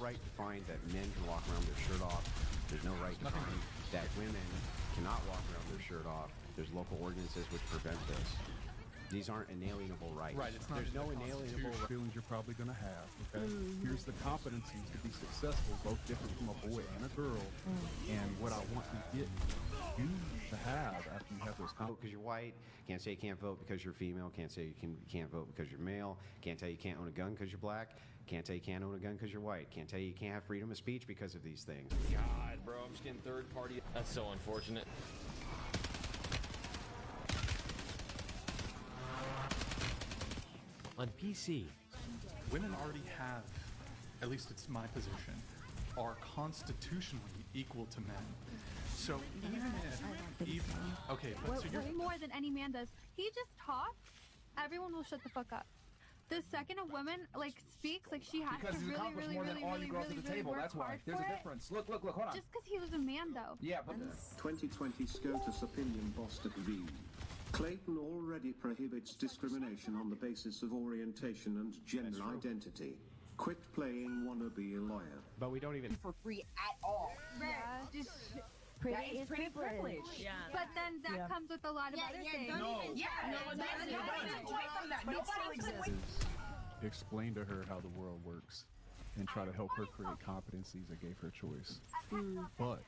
right to find that men can walk around with their shirt off. There's no right to find that women cannot walk around with their shirt off. There's local ordinances which prevent this. These aren't inalienable rights. Right, it's not. There's no inalienable feelings you're probably going to have. Okay, here's the competencies to be successful, both different from a boy and a girl, and what I want to get you to have after you have those vote because you're white. Can't say you can't vote because you're female. Can't say you can't vote because you're male. Can't tell you can't own a gun because you're black. Can't tell you can't own a gun because you're white. Can't tell you you can't have freedom of speech because of these things. God, bro, I'm just getting third party. That's so unfortunate. On PC, Women already have, at least it's my position, are constitutionally equal to men. So okay, but so you're way more than any man does. He just talks, everyone will shut the fuck up. The second a woman speaks, she has because to really work That's why. hard There's for a difference. Look, hold on. Just because he was a man, though. Yeah, but 2020 SCOTUS opinion Boston v. Clayton already prohibits discrimination on the basis of orientation and gender identity. Quit playing wanna be a lawyer. But we don't even for free at all. Yeah, just That is pretty privilege. Yeah. But then that comes with a lot of other things. Explain to her how the world works and try to help her create competencies that gave her choice. But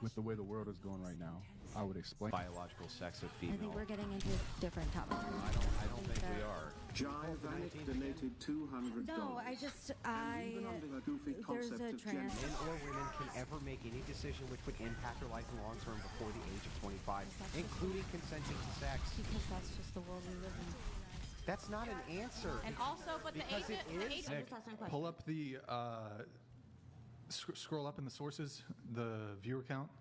with the way the world is going right now, I would explain biological sex of female. I think we're getting into different topics. I don't think we are. Jive donated $200. No, there's a trans. Men or women can ever make any decision which would impact their life in the long term before the age of 25, including consenting to sex. Because that's just the world we live in. That's not an answer. And also, but because the age Nick, pull up the scroll up in the sources, the viewer count.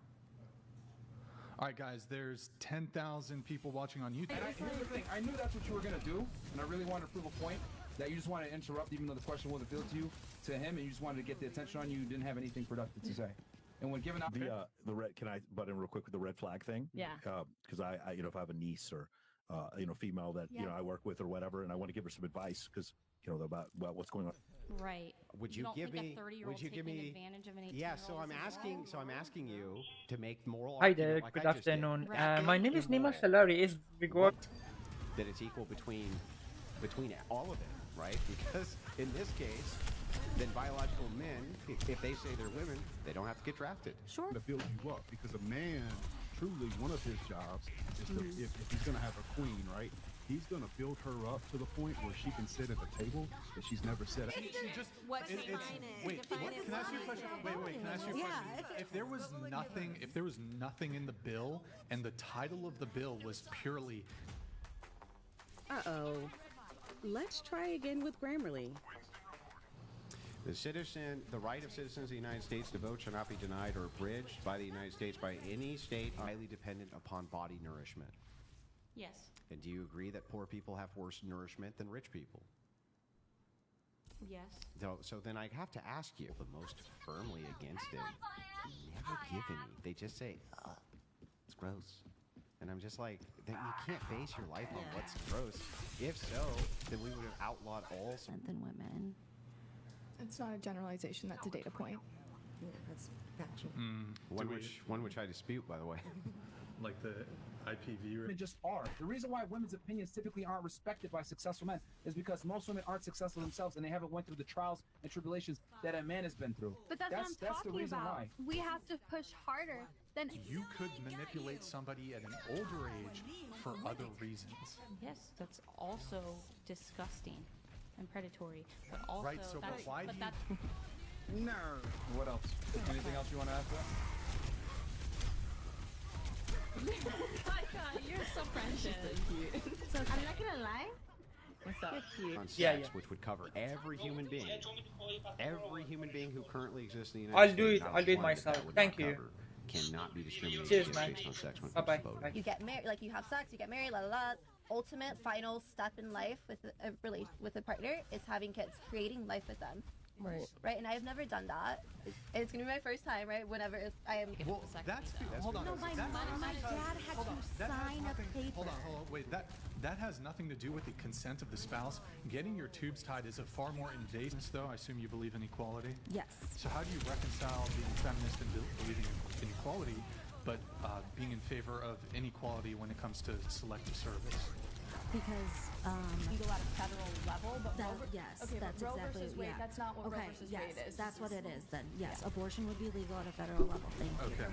All right, guys, there's 10,000 people watching on YouTube. and here's the thing. I knew that's what you were gonna do, and I really wanted to prove a point that you just wanted to interrupt, even though the question wasn't fielded to you, to him, and you just wanted to get the attention on you. You didn't have anything productive to say. And when given out the red, can I butt in real quick with the red flag thing? Yeah. Because I if I have a niece or female that I work with or whatever, and I want to give her some advice because about what's going on. Right. Would you give me? Would you give me? Advantage of an 18-year-old Yeah. So I'm asking. So I'm asking you to make moral. Hi there. Like good I just did. afternoon. My name is Nima Salari. Is regard that it's equal between all of it, right? Because in this case, then biological men, if they say they're women, they don't have to get drafted. Sure. To build you up, because a man, truly, one of his jobs is to, if he's going to have a queen, right? He's going to build her up to the point where she can sit at the table that she's never sat at. Wait, can I ask you a question? Wait, can I ask you a question? If there was nothing in the bill, and the title of the bill was purely Let's try again with Grammarly. The right of citizens of the United States to vote shall not be denied or abridged by the United States by any state highly dependent upon body nourishment. Yes. And do you agree that poor people have worse nourishment than rich people? Yes. So then I have to ask you, the most firmly against it, never give any. They just say, it's gross. And I'm just like, you can't base your life on what's gross. If so, then we would have outlawed all Than women. It's not a generalization, that's a data point. Yeah, that's factual. one which I dispute, by the way. like the IPV. Women just are. The reason why women's opinions typically aren't respected by successful men is because most women aren't successful themselves, and they haven't went through the trials and tribulations that a man has been through. But that's what I'm talking the reason about. why. We have to push harder than You could manipulate somebody at an older age for other reasons. Yes, that's also disgusting and predatory. But also, Right, so but why do you... No. What else? Anything else you want to ask about? You're so precious. So I'm not gonna lie. What's up? On sex, Yeah. which would cover every human being who currently exists in the United States. I'll do it myself. Thank you. Cannot be discriminated Cheers, against man. based on sex when Bye-bye. voting. You get married, you have sex, you get married, ultimate final step in life with a partner is having kids, creating life with them. Right, and I've never done that. It's gonna be my first time, right? Whenever I am. Well, that's hold on. No, my dad had hold on. to That has sign a nothing- paper. Hold on. Wait, that has nothing to do with the consent of the spouse. Getting your tubes tied is a far more invasive, though. I assume you believe in equality. Yes. So how do you reconcile being feminist and believing in equality, but being in favor of inequality when it comes to selective service? Because legal at a federal level, but yes, okay, that's but Roe exactly versus Wade, yeah. that's not what Roe versus yes, Wade is. that's what it is. Then yes, abortion would be legal at a federal level. Thank you. Okay.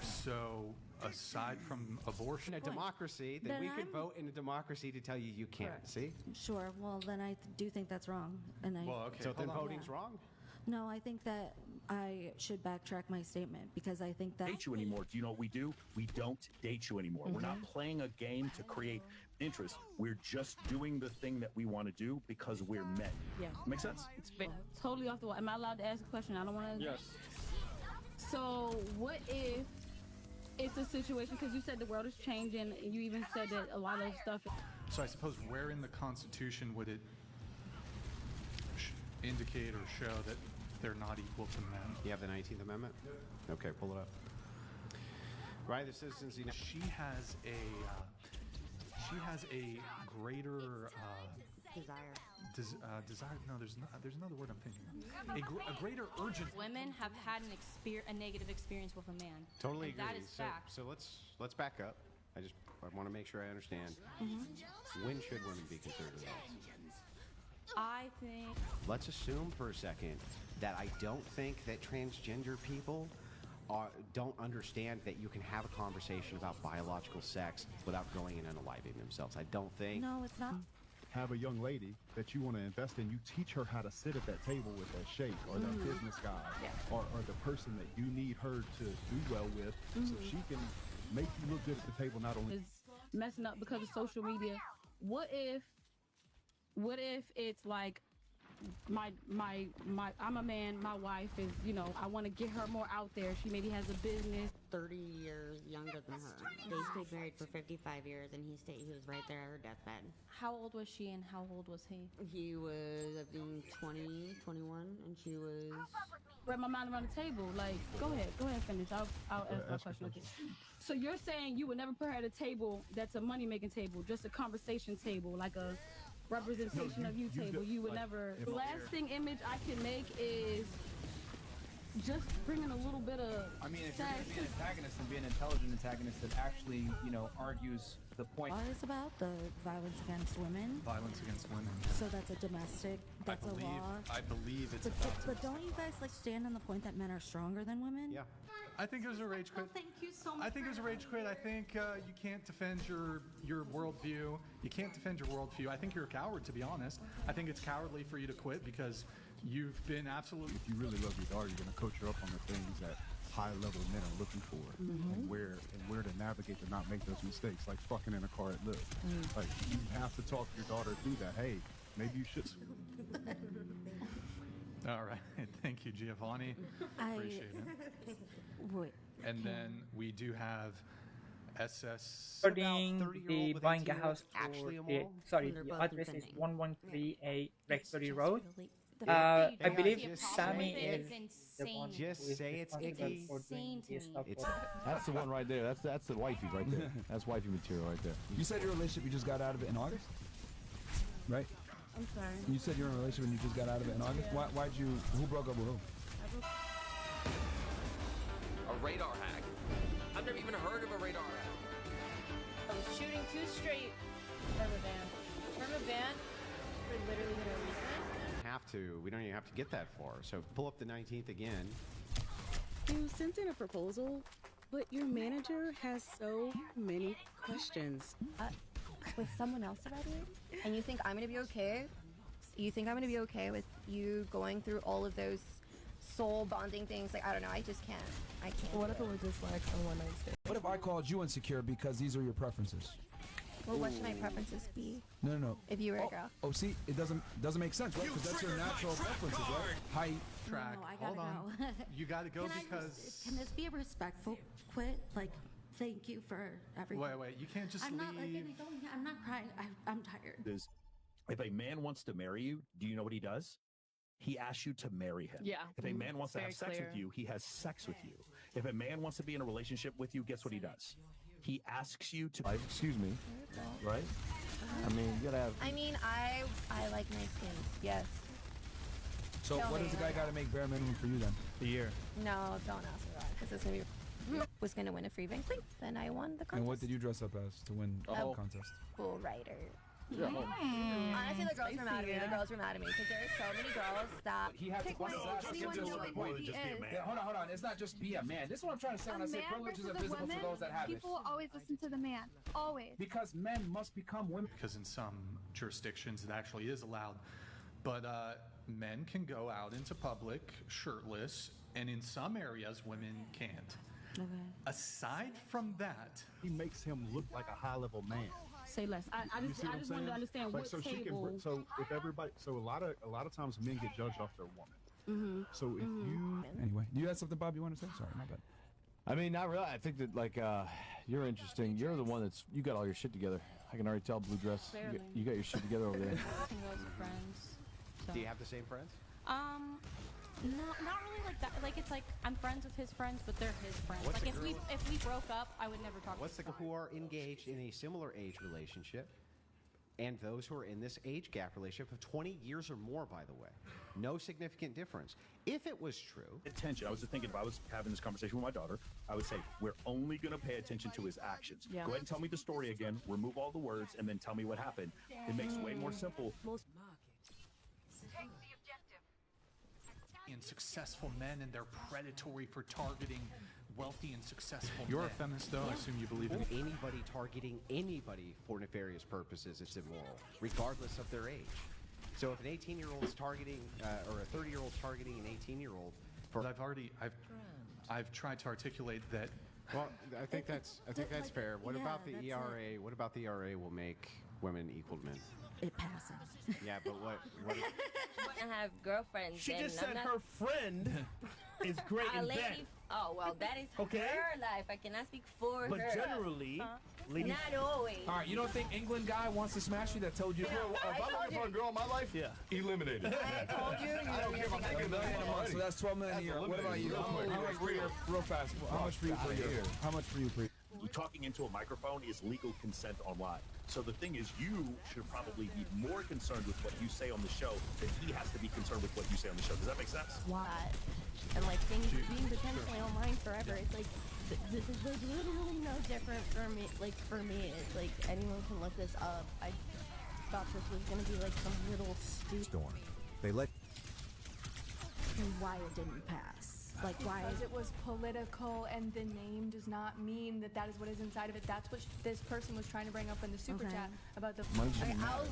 So aside from abortion, In a democracy, then we could vote in a democracy to tell you you can't. See? Sure. Well, then I do think that's wrong, and I. Well, okay. So then hold on. voting's wrong. No, I think that I should backtrack my statement because I think that. Date you anymore. Do you know what we do? We don't date you anymore. We're not playing a game to create interest. We're just doing the thing that we want to do because we're men. Yeah. Make sense? It's totally off the wall. Am I allowed to ask a question? I don't want to. Yes. So what if it's a situation, because you said the world is changing, and you even said that a lot of stuff. So I suppose where in the Constitution would it indicate or show that they're not equal to men? You have the 19th Amendment? Okay, pull it up. Right, the citizens. She has a greater desire. No, there's another word I'm thinking of. A greater urgency. Women have had a negative experience with a man. Totally And agree. That is so, fact. so let's back up. I want to make sure I understand. When should women be considered adults? I think. Let's assume for a second that I don't think that transgender people don't understand that you can have a conversation about biological sex without going in and unaliving themselves. I don't think. No, it's not. Have a young lady that you want to invest in, you teach her how to sit at that table with that sheikh or that business guy or the person that you need her to do well with so she can make you look good at the table, not only Is messing up because of social media. What if it's like I'm a man, my wife is, I want to get her more out there. She maybe has a business. 30 years younger than her. They stayed married for 55 years, and he was right there at her deathbed. How old was she and how old was he? He was, I think, 20, 21, and she was... Wrap my mind around the table. Like, go ahead, finish. I'll ask my question. Okay. So you're saying you would never put her at a table that's a money-making table, just a conversation table, like a representation of you table. You would never... The lasting image I can make is just bringing a little bit of I mean, if you're going to be an antagonist and be an intelligent antagonist that actually, argues the point. Law is about the violence against women. Violence against women. So that's a domestic. That's a law. I believe it's. But don't you guys stand on the point that men are stronger than women? Yeah. I think it was a rage quit. Thank you so much. I think it was a rage quit. I think you can't defend your worldview. You can't defend your worldview. I think you're a coward, to be honest. I think it's cowardly for you to quit because you've been absolutely. if you really love your daughter, you're going to coach her up on the things that high-level men are looking for and where to navigate to not make those mistakes, like fucking in a car at Lyft. Like, you have to talk your daughter through that. Hey, maybe you should. All right. Thank you, Giovanni. Appreciate it. Wait. And then we do have SS. According about 30-year-old the with buying a 18 house actually for immoral? sorry, They're the both address is defending. 1138 Rectory Road. The I fact that believe the Sammy apology is the insane. one Just who is say it's responsible icky. for doing Insane to this me. stuff It's- for- That's the one right there. That's the wifey right there. That's wifey material right there. You said your relationship, you just got out of it in August, right? I'm sorry. You said you're in a relationship and you just got out of it in August. Why'd you? Who broke up with who? A radar hack? I've never even heard of a radar hack. I was shooting two straight perma ban for literally no reason. Have to. We don't even have to get that far. So pull up the 19th again. You sent in a proposal, but your manager has so many questions. With someone else already? And you think I'm gonna be okay? You think I'm gonna be okay with you going through all of those soul bonding things? Like, I don't know. I just can't. I can't. What if it was just like a one night stand? What if I called you insecure because these are your preferences? Well, what should my preferences be No. if you were a girl? Oh, see, it doesn't make sense, right? Because that's your natural preferences, right? Height. Track. No, I gotta Hold on. go. You got to go Can because. can this be a respectful quit? Like, thank you for everything. Wait. You can't just I'm leave. not letting it go. I'm not crying. I'm tired. If a man wants to marry you, do you know what he does? He asks you to marry him. Yeah. If a man wants to Very have sex clear. with you, he has sex with you. If a man wants to be in a relationship with you, guess what he does? He asks you to. Excuse me, right? I mean, you gotta have. I mean, I like nice things. Yes. So Tell what me. does the guy got to make bare minimum for you then? A year. No, don't ask me that because it's gonna be. Was gonna win a free Bankley, then I won the contest. And what did you dress up as to win the Oh. contest? Bull rider. Yeah. Honestly, the girls were mad at me. The girls were mad at me because there are so many girls that. He had to bust his ass to get to the point. Yeah, hold on. It's not just be a man. This is what I'm trying to say when I say privilege is invisible to those that have it. People will always listen to the man. Always. Because men must become women. Because in some jurisdictions it actually is allowed. But men can go out into public shirtless, and in some areas women can't. Okay. Aside from that, he makes him look like a high-level man. Say less. I You just see what I'm wanted to saying? understand Like, what so she table. can. So if everybody, so a lot of times men get judged off their woman. Mm-hmm. So if you Anyway, you had something, Bob, you want to say? Sorry, my bad. I mean, not really. I think that like you're interesting. You're the one that's you got all your shit together. I can already tell, blue dress. You got your shit together over there. Can go as friends. So. Do you have the same friends? No, not really like that. Like it's like I'm friends with his friends, but they're his friends. What's like the if we broke up, I would never talk. What's to the who are engaged in a similar age relationship, and those who are in this age gap relationship of 20 years or more, by the way, no significant difference. If it was true, Attention. I was just thinking, if I was having this conversation with my daughter, I would say, we're only going to pay attention to his actions. Yeah. Go ahead and tell me the story again, remove all the words, and then tell me what happened. It makes it way more simple. and successful men, and they're predatory for targeting wealthy and successful You're men. a feminist, though. I assume you believe in anybody targeting anybody for nefarious purposes is immoral, regardless of their age. So if an 18-year-old is targeting, or a 30-year-old targeting an 18-year-old, for I've tried to articulate that. Well, I think that's fair. What about the ERA? What about the ERA will make women equal to men? It passes. Yeah, but what? I have girlfriends. She and just I'm said not her friend is great a in lady. bed. Oh well, that is Okay. her life. I cannot speak for But her. generally, ladies. Not always. All right, you don't think England guy wants to smash you that told you? If I'm looking for a girl in my life, eliminated. I told you. I don't care if I'm making $1 million a month, so that's 12 million a year. What about you? How much for your real fast? How much for you per year? How much for you per year? Talking into a microphone is legal consent online. So the thing is, you should probably be more concerned with what you say on the show than he has to be concerned with what you say on the show. Does that make sense? Why? And like things being potentially online forever. It's like this is like literally no different for me. Like for me, it's like anyone can look this up. I thought this was gonna be like some little stupid. Storm. They let. And why it didn't pass? Like why? Because it was political, and the name does not mean that that is what is inside of it. That's what this person was trying to bring up in the super chat about the. Money shouldn't Okay, matter.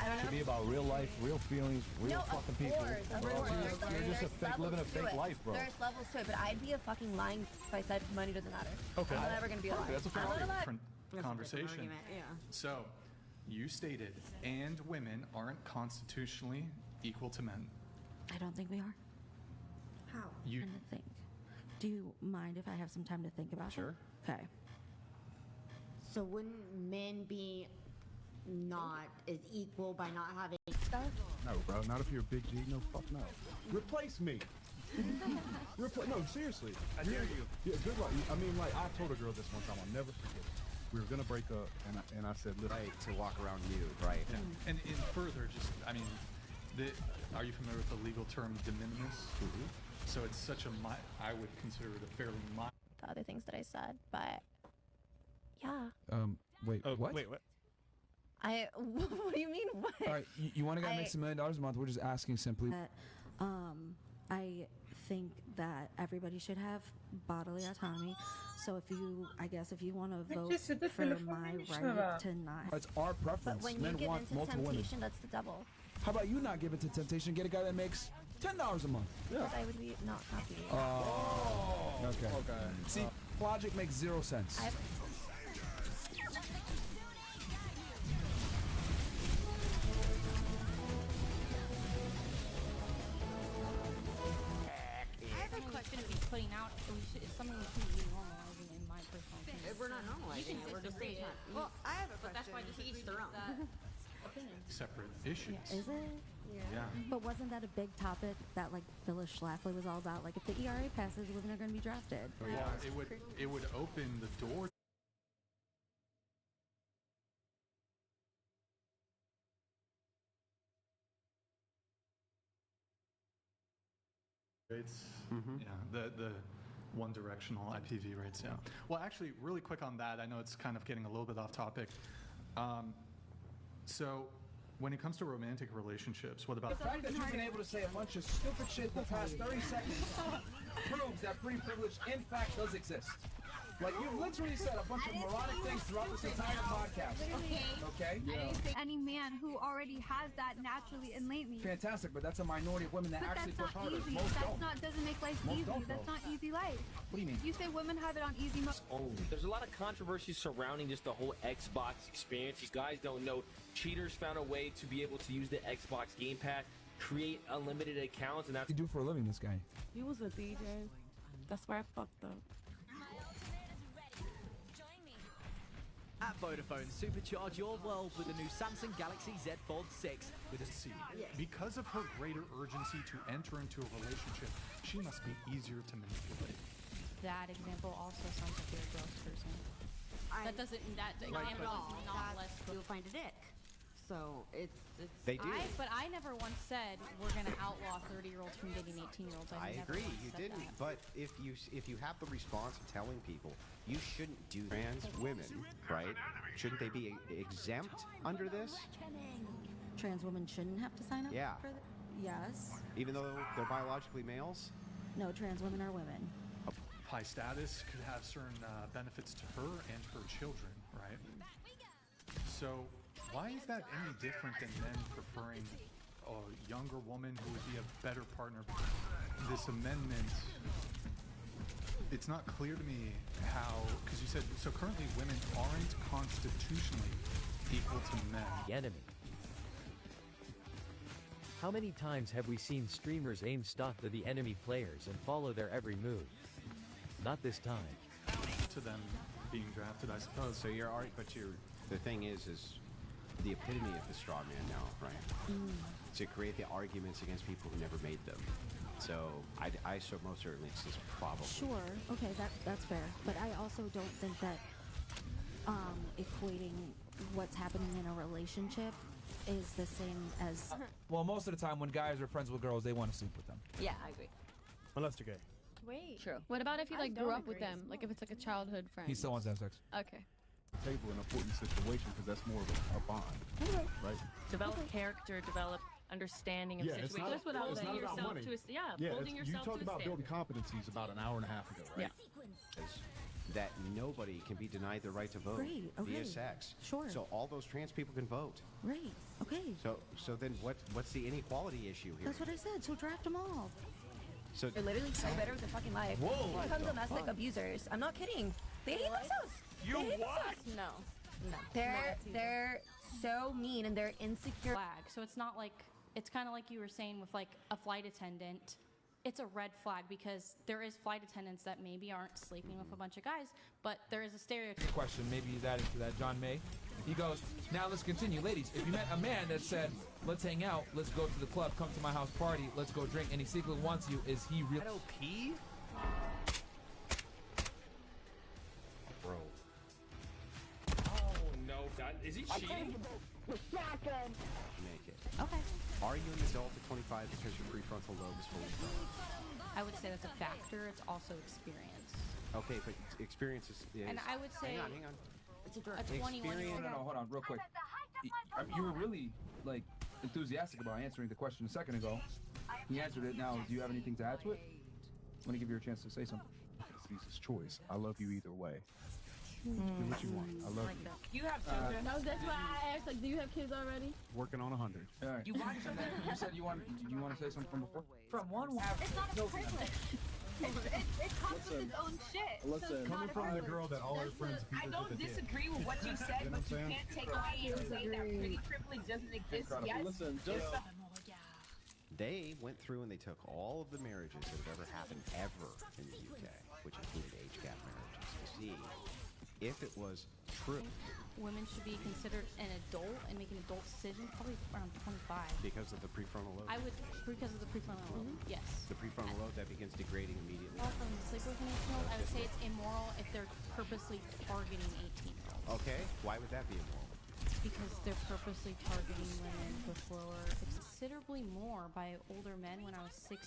I don't Should know. be about real life, real feelings, real No, fucking of people. course, of Bro, course. You're just a There's fake, living a levels to fake it. life, bro. There's levels to it, but I'd be a fucking lying if I said money doesn't matter. Okay. I'm never gonna be alive. That's a fair I'm not alive. different conversation. argument, yeah. So, you stated, and women aren't constitutionally equal to men. I don't think we are. How? You Trying to think. Do you mind if I have some time to think about Sure. it? Okay. So wouldn't men be not as equal by not having stuff? No, bro. Not if you're a big G. No, fuck no. Replace me. No, seriously. I dare you. Yeah, good luck. I mean, like, I told a girl this one time. I'll never forget it. We were gonna break up, and I said, "Look, Right, to walk around nude, right? Yeah. And further, just, I mean, are you familiar with the legal term de minimis? So it's such a, I would consider it a fairly The other things that I said, but yeah. Wait, what? Wait, what? What do you mean? What? All right, you want a guy who makes $1 million a month? We're just asking simply. I think that everybody should have bodily autonomy. So if you want to vote for my right to not. It's our preference. But when you Men give want into multiple women. temptation, that's the devil. How about you not give in to temptation? Get a guy that makes $10 a month. Because I would be not happy. Okay. See, logic makes 0 sense. I have a question to be putting out. It's something we shouldn't be normalizing, in my personal opinion. We're not normalizing it. We're just saying it. Well, I have a But that's why question. just each their own. Opinion. separate issues. Is it? Yeah. But wasn't that a big topic that like Phyllis Schlafly was all about? Like if the ERA passes, women are going to be drafted. Yeah, it would open the door. Rates, yeah, the one-directional IPV rates, yeah. Well, actually, really quick on that, I know it's kind of getting a little bit off topic. So, when it comes to romantic relationships, what about... The fact that you've been able to say a bunch of stupid shit the past 30 seconds proves that pretty privilege, in fact, does exist. Like, you've literally said a bunch of moronic things throughout this entire podcast. Okay? I didn't say any man who already has that naturally innately. Fantastic, but that's a minority of women that But actually that's push not harder. easy. Most That's don't. not doesn't make life Most easy. don't, That's though. not easy life. What do you mean? You say women have it on easy mode. Only. There's a lot of controversy surrounding just the whole Xbox experience. You guys don't know. Cheaters found a way to be able to use the Xbox Game Pass, create unlimited accounts, and that's... What do you do for a living, this guy? He was a DJ. That's where I fucked up. At Vodafone, supercharge your world with the new Samsung Galaxy Z Fold 6 with a C. Because of her greater urgency to enter into a relationship, she must be easier to manipulate. That example also sounds like you're a gross person. That example is not less gross. You'll find a dick. So it's They do. But I never once said we're going to outlaw 30-year-olds from dating 18-year-olds. I never agree, once you said didn't. that. But if you have the response of telling people you shouldn't do trans women, right? Shouldn't they be exempt under this? Trans women shouldn't have to sign up Yeah. for yes. Even though they're biologically males? No, trans women are women. High status could have certain benefits to her and her children, right? So why is that any different than men preferring a younger woman who would be a better partner? This amendment, it's not clear to me how, because you said, so currently women aren't constitutionally equal to men. The enemy. How many times have we seen streamers aim stock to the enemy players and follow their every move? Not this time. To them being drafted, I suppose. So the thing is the epitome of the straw man now, right? To create the arguments against people who never made them. So I so most certainly it's just probably. Sure. Okay, that's fair. But I also don't think that equating what's happening in a relationship is the same as. Well, most of the time when guys are friends with girls, they want to sleep with them. Yeah, I agree. Unless they're gay. Wait. True. What about if you like I grew don't up with agree. them? Like if it's like a childhood friend. He still wants to have sex. Okay. Table in an important situation because that's more of a bond, right? Develop character, develop understanding of Yeah, it's situations. not, That's what I was it's not holding about yourself money. to a holding you yourself talked to a about building competencies about an hour and a half ago, right? That nobody can be denied the right to vote Great, via okay. sex. Sure. So all those trans people can vote. Right. Okay. So then what's the inequality issue here? That's what I said. So draft them all. So They're literally so better with their fucking life. Whoa. They become domestic abusers. I'm not kidding. They hate themselves. You They hate what? themselves. No. They're so mean and they're insecure. Flag. So it's not like, it's kind of like you were saying with like a flight attendant. It's a red flag because there is flight attendants that maybe aren't sleeping with a bunch of guys, but there is a stereotype. Question, maybe he's adding to that. John May. He goes, now let's continue. Ladies, if you met a man that said, let's hang out, let's go to the club, come to my house party, let's go drink, and he secretly wants you, is he real? OP? Bro. Oh no, is he cheating? make it. Okay. Are you an adult at 25 because your prefrontal lobe is fully grown? I would say that's a factor. It's also experience. Okay, but experience is. And I would say. Hang on. It's a 21-year-old. No, hold on, real quick. You were really like enthusiastic about answering the question a second ago. He answered it. Now, do you have anything to add to it? I'm gonna give you a chance to say something. It's his choice. I love you either way. Do what you want. I love you. You have children. No, that's why I asked. Like, do you have kids already? Working on 100. All right. You want something? You said you want to say something from before? From one woman. It's not a privilege. It comes with its own shit. so Listen, it's coming not a from the privilege. girl that all her friends beat I her to don't the dick. disagree with what you said, You know but what you I'm can't take away and say that pretty privilege doesn't exist. Yes. Listen, just They went through and they took all of the marriages that have ever happened ever in the UK, which included age gap marriages, to see if it was true. Women should be considered an adult and making adult decisions probably around 25. Because of the prefrontal lobe? Because of the prefrontal lobe, yes. The prefrontal lobe that begins degrading immediately. From sleep with an 18-year-old, I would say it's immoral if they're purposely targeting 18-year-olds. Okay, why would that be immoral? Because they're purposely targeting women with lower, considerably more by older men when I was 16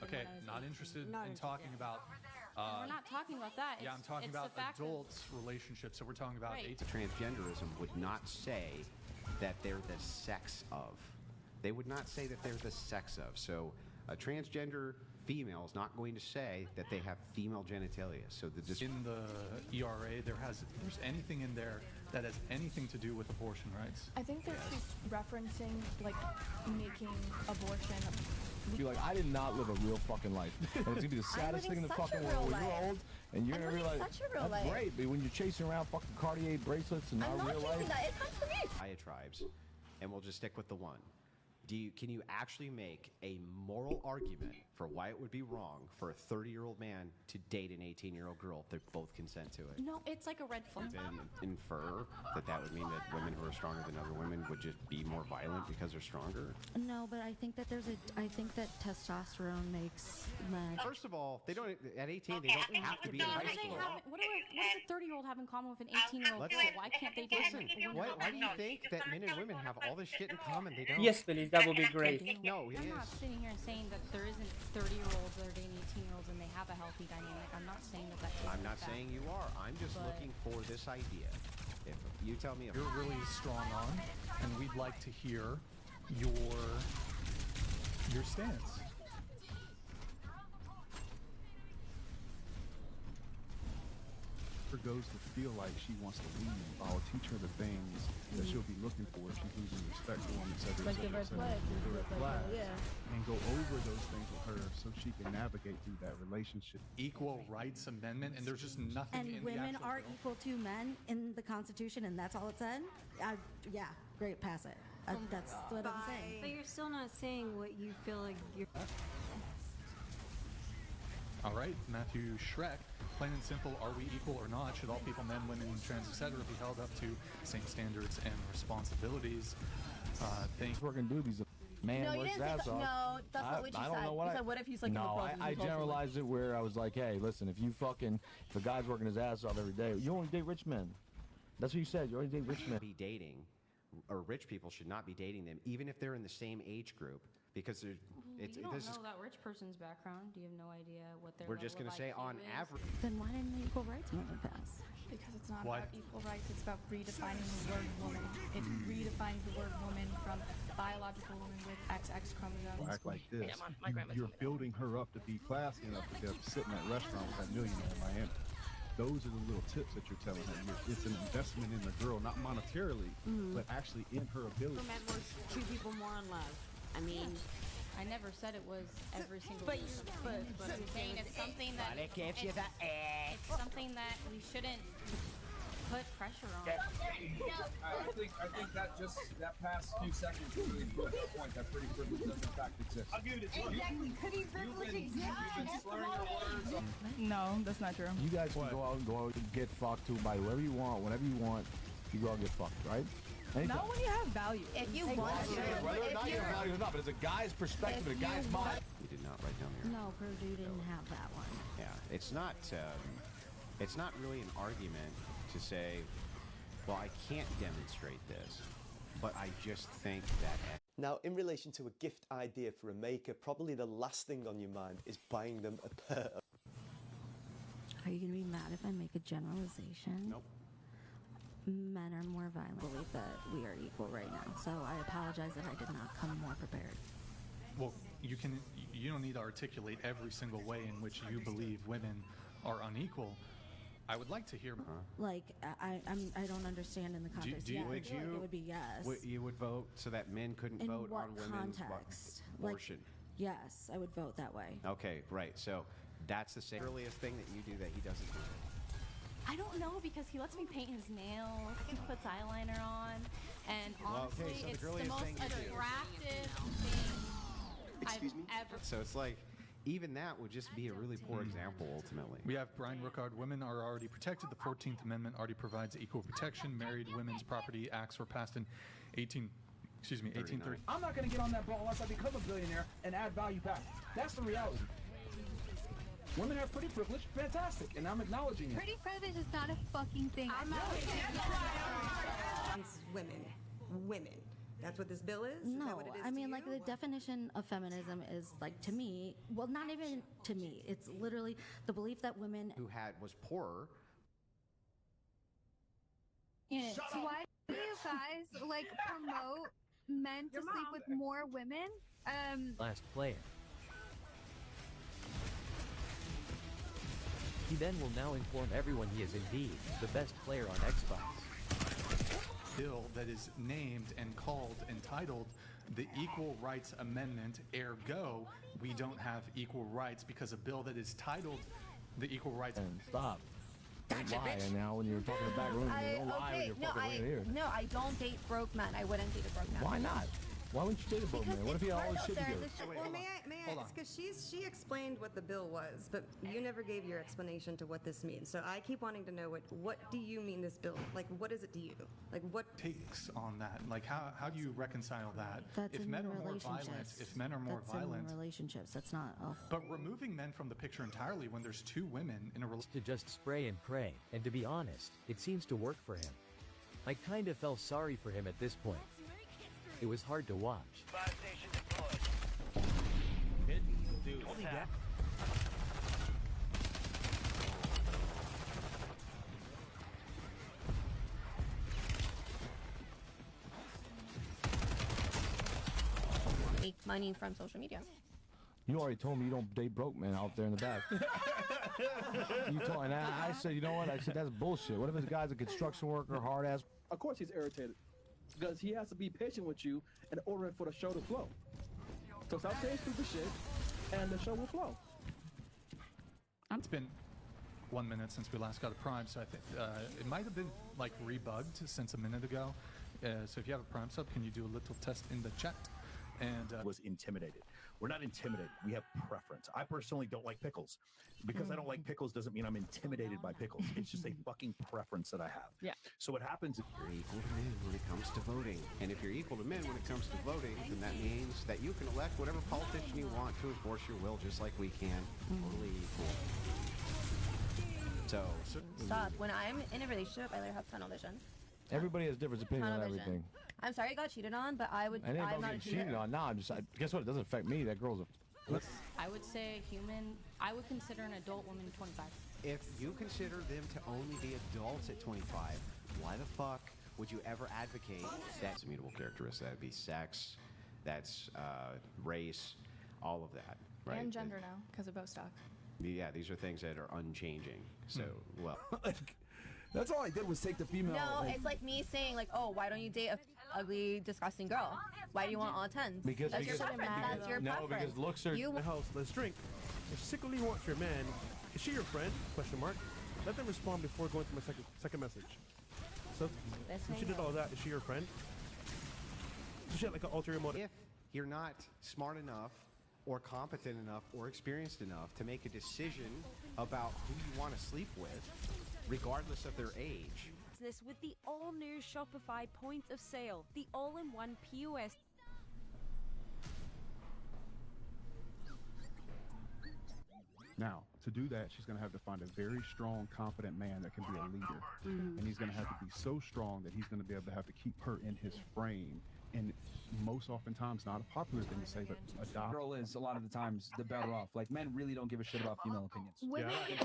than Okay, when I was not 18. interested in talking about. We're not talking about that. Yeah, I'm talking it's about the fact adults' relationships. So we're talking about Right. Transgenderism would not say that they're the sex of. They would not say that they're the sex of. So a transgender female is not going to say that they have female genitalia. So in the ERA, there's anything in there that has anything to do with abortion rights. I think that she's referencing like making abortion. Be like, I did not live a real fucking life. And it's gonna be the saddest thing in the fucking world when you're old and you're gonna realize that's great, but when you're chasing around fucking Cartier bracelets and not real life. It comes to me. Diatribes, and we'll just stick with the one. Can you actually make a moral argument for why it would be wrong for a 30-year-old man to date an 18-year-old girl if they both consent to it? No, it's like a red flag. Then infer that would mean that women who are stronger than other women would just be more violent because they're stronger? No, but I think that I think that testosterone makes men. First of all, they don't at 18. They don't have to be in high school. What does a 30-year-old have in common with an 18-year-old girl? Why can't they date Listen, women? why do you think that men and women have all this shit in common? They don't. Yes, please. That would be great. No, it I'm is. not sitting here and saying that there isn't 30-year-olds that are dating 18-year-olds and they have a healthy dynamic. I'm not saying that that's. I'm not saying you are. I'm just looking for this idea. If you tell me, You're really strong on, and we'd like to hear your stance. Goes to feel like she wants to leave. I'll teach her the things that she'll be looking for. She's losing respect for them, etc. Like the red flags. The red flags. Yeah. And go over those things with her so she can navigate through that relationship. Equal Rights Amendment, and there's just nothing in And women the actual are bill. equal to men in the Constitution, and that's all it said. Yeah, great, pass it. That's what I'm saying. But you're still not saying what you feel like you're. All right, Matthew Shrek. Plain and simple, are we equal or not? Should all people, men, women, trans, etc., be held up to same standards and responsibilities? Things we're gonna do these. Man, No, you works didn't his say. ass off. No, that's not what you I said. don't know what You said, what if he's like no, I generalized it where I was like, hey, listen, if a guy's working his ass off every day, you only date rich men. That's what you said. You only date rich men. be dating, or rich people should not be dating them, even if they're in the same age group, because there's. You don't know that rich person's background. You have no idea what their. We're just going to say on average. Then why didn't the Equal Rights Amendment pass? Because it's not Why? about equal rights, it's about redefining the word woman. It redefines the word woman from biological woman with XX chromosomes. Act like this. You're building her up to be classy enough to be able to sit in that restaurant with that millionaire in Miami. Those are the little tips that you're telling her. It's an investment in the girl, not monetarily, but actually in her ability. For men, more treat people more in love. I mean, I never said it was every single. but I'm saying it's something that. But it gives you the It's something that we shouldn't put pressure on. I think that past few seconds really proved the point that pretty privilege does in fact exist. I'll give it to you. Exactly, pretty privilege exists. You've been slurring your words. No, that's not true. You guys can go out and get fucked to by whoever you want, whenever you want. You go out and get fucked, right? Anytime. Not when you have value. If you want to, Whether or not you have value or not, but it's a guy's perspective, and a guy's mind. You did not write down the. No, Purdue didn't have that one. Yeah, it's not really an argument to say, well, I can't demonstrate this, but I just think that. Now, in relation to a gift idea for a maker, probably the last thing on your mind is buying them a pair of. Are you gonna be mad if I make a generalization? Nope. Men are more violent. I believe that we are equal right now, so I apologize that I did not come more prepared. Well, you don't need to articulate every single way in which you believe women are unequal. I would like to hear. Like I don't understand in the context. Yeah, I feel like it would be yes. You would vote so that men couldn't In vote what on women's context? abortion. Yes, I would vote that way. Okay, right. So that's the earliest thing that you do that he doesn't do. I don't know because he lets me paint his nails. He puts eyeliner on, and honestly, so the it's girliest the most thing you do. attractive thing I've ever. So it's like even that would just be a really poor example ultimately. We have Brian Rookard. Women are already protected. The 14th Amendment already provides equal protection. Married women's property acts were passed in 1830. I'm not going to get on that ball unless I become a billionaire and add value back. That's the reality. Women have pretty privilege, fantastic, and I'm acknowledging it. Pretty privilege is not a fucking thing. Women. That's what this bill is? Is that No, what it is I to mean, you? like, the definition of feminism is, like, to me, well, not even to me. It's literally the belief that women who was poorer. So why do you guys like promote men to sleep with more women? Last player. He then will now inform everyone he is indeed the best player on Xbox. Bill that is named and called entitled the Equal Rights Amendment, ergo we don't have equal rights because a bill that is titled the Equal Rights And stop. Don't lie now when you're talking in the back room. Don't lie when you're fucking right here. No, I don't date broke men. I wouldn't date a broke man. Why not? Why wouldn't you date a broke man? What if he had all his shit together? Well, may I ask, because she explained what the bill was, but you never gave your explanation to what this means. So I keep wanting to know what do you mean this bill? Like, what is it to you? Like, what takes on that? Like, how do you reconcile that? that's If in men are more violent, relationships. if men are more that's violent, in relationships. That's not. but removing men from the picture entirely when there's two women in a relationship. To just spray and pray, and to be honest, it seems to work for him. I kind of felt sorry for him at this point. It was hard to watch. Make money from social media. You already told me you don't date broke men out there in the back. You told, and I said, you know what? I said, that's bullshit. What if this guy's a construction worker, hard ass? Of course he's irritated. Because he has to be patient with you in order for the show to flow. So stop saying stupid shit, and the show will flow. It's been 1 minute since we last got a Prime, so I think it might have been like rebugged since a minute ago. So if you have a Prime sub, can you do a little test in the chat? And was intimidated. We're not intimidated. We have preference. I personally don't like pickles. Because I don't like pickles doesn't mean I'm intimidated by pickles. It's just a fucking preference that I have. Yeah. So what happens is you're equal to men when it comes to voting. And if you're equal to men when it comes to voting, then that means that you can elect whatever politician you want to enforce your will just like we can. Totally equal. So Stop. When I'm in a relationship, I let her have tunnel vision. Everybody has different opinion on Tunnel vision. everything. I'm sorry I got cheated on, but I would. And I'm ain't not a getting cheater. cheated on. Nah, guess what? It doesn't affect me. That girl's a. I would say I would consider an adult woman 25. if you consider them to only be adults at 25, why the fuck would you ever advocate that's immutable characteristics? That would be sex, that's race, all of that, right? And gender now, because of Bostock. Yeah, these are things that are unchanging. So, well. That's all I did was take the female. No, it's like me saying, like, oh, why don't you date a ugly, disgusting girl? Why do you want all 10s? Because that's your preference. That's your preference. No, because looks are. You the house. Let's drink. If she secretly wants your man, is she your friend? Question mark. Let them respond before going to my second message. So, if she did all that, is she your friend? Does she have like an ulterior motive? If you're not smart enough or competent enough or experienced enough to make a decision about who you want to sleep with, regardless of their age. This with the all-new Shopify point of sale, the all-in-one POS. Now, to do that, she's going to have to find a very strong, confident man that can be a leader. And he's going to have to be so strong that he's going to be able to have to keep her in his frame. And most oftentimes, not a popular thing to say, but adopt. Girl is a lot of the times the better off. Like, men really don't give a shit about female opinions. Women, And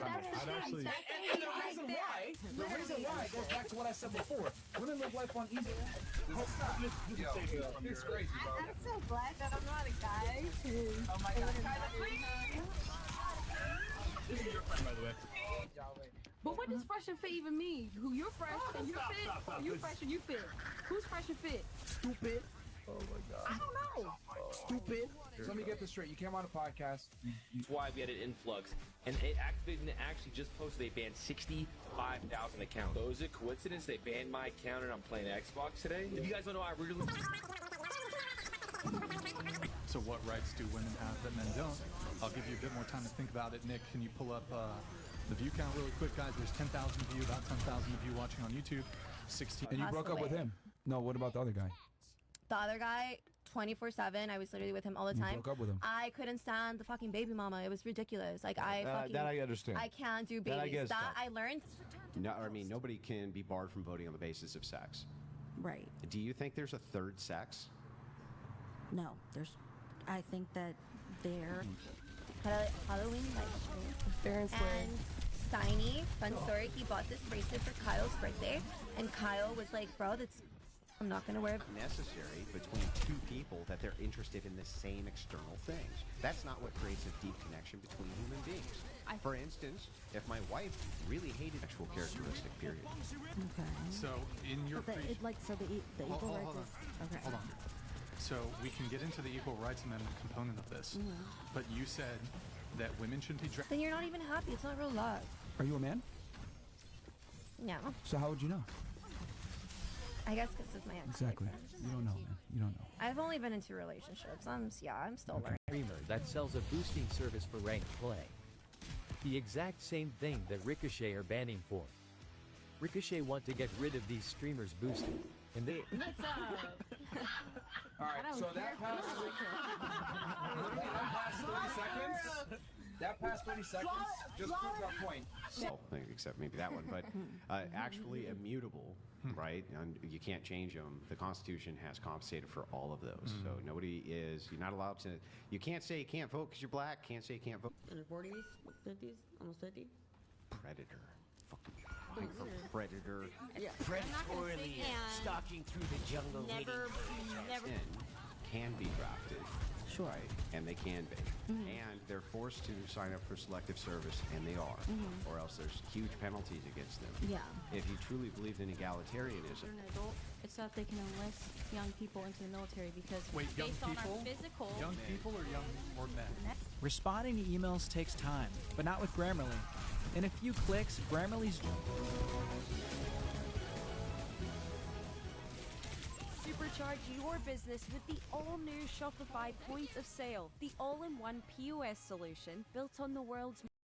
the reason why goes back to what I said before. Women live life on easy. It's crazy, bro. I'm so glad that I'm not a guy. Oh my God. This is your friend, by the way. But what does fresh and fit even mean? Who you're fresh and you fit, or you fresh and you fit? Who's fresh and fit? Stupid. Oh my God. I don't know. Stupid. So let me get this straight. You came on a podcast. That's why we had an influx. And it activated actually just posted they banned 65,000 accounts. So is it coincidence they banned my account and I'm playing Xbox today? If you guys don't know, I really... So what rights do women have that men don't? I'll give you a bit more time to think about it. Nick, can you pull up the view count really quick, guys? There's 10,000 of you, about 10,000 of you watching on YouTube. 16. And you broke up with him? No, what about the other guy? The other guy, 24/7. I was literally with him all the You time. broke up with him. I couldn't stand the fucking baby mama. It was ridiculous. Like I fucking. That I understand. I can't do That I babies. get is That tough. I learned. No, I mean, nobody can be barred from voting on the basis of sex. Right. Do you think there's a third sex? No, I think that they're. Halloween night. Fair and square. And Steiny, fun story, he bought this bracelet for Kyle's birthday, and Kyle was like, bro, I'm not gonna wear it. Necessary between two people that they're interested in the same external things. That's not what creates a deep connection between human beings. For instance, if my wife really hated sexual characteristic, period. Okay. So in your But the equal hold rights on. is okay. Hold on. So we can get into the Equal Rights Amendment component of this, but you said that women shouldn't be dressed. Then you're not even happy. It's not real love. Are you a man? No. So how would you know? I guess because of my ex. Exactly. You don't know, man. You don't know. I've only been in 2 relationships. I'm still learning. Streamer that sells a boosting service for ranked play. The exact same thing that Ricochet are banning for. Ricochet want to get rid of these streamers boosting, and they. What's up? All right, so that passed 30 seconds. That past 30 seconds just proved our point. Well, except maybe that one, but actually immutable, right? And you can't change them. The Constitution has compensated for all of those. So you're not allowed to, you can't say you can't vote because you're black, can't say you can't vote. In the 40s, 50s, almost 50. Predator. Fucking predator. Yeah. Predatorily stalking through the jungle. Never. Can be drafted. Sure. Right? And they can be. And they're forced to sign up for selective service, and they are. Or else there's huge penalties against them. Yeah. If you truly believed in egalitarianism. An adult, it's that they can enlist young people into the military because young based on people? our physical. Young people or men? Responding to emails takes time, but not with Grammarly. In a few clicks, Grammarly's Supercharge your business with the all-new Shopify Point of Sale, the all-in-one POS solution built on the world's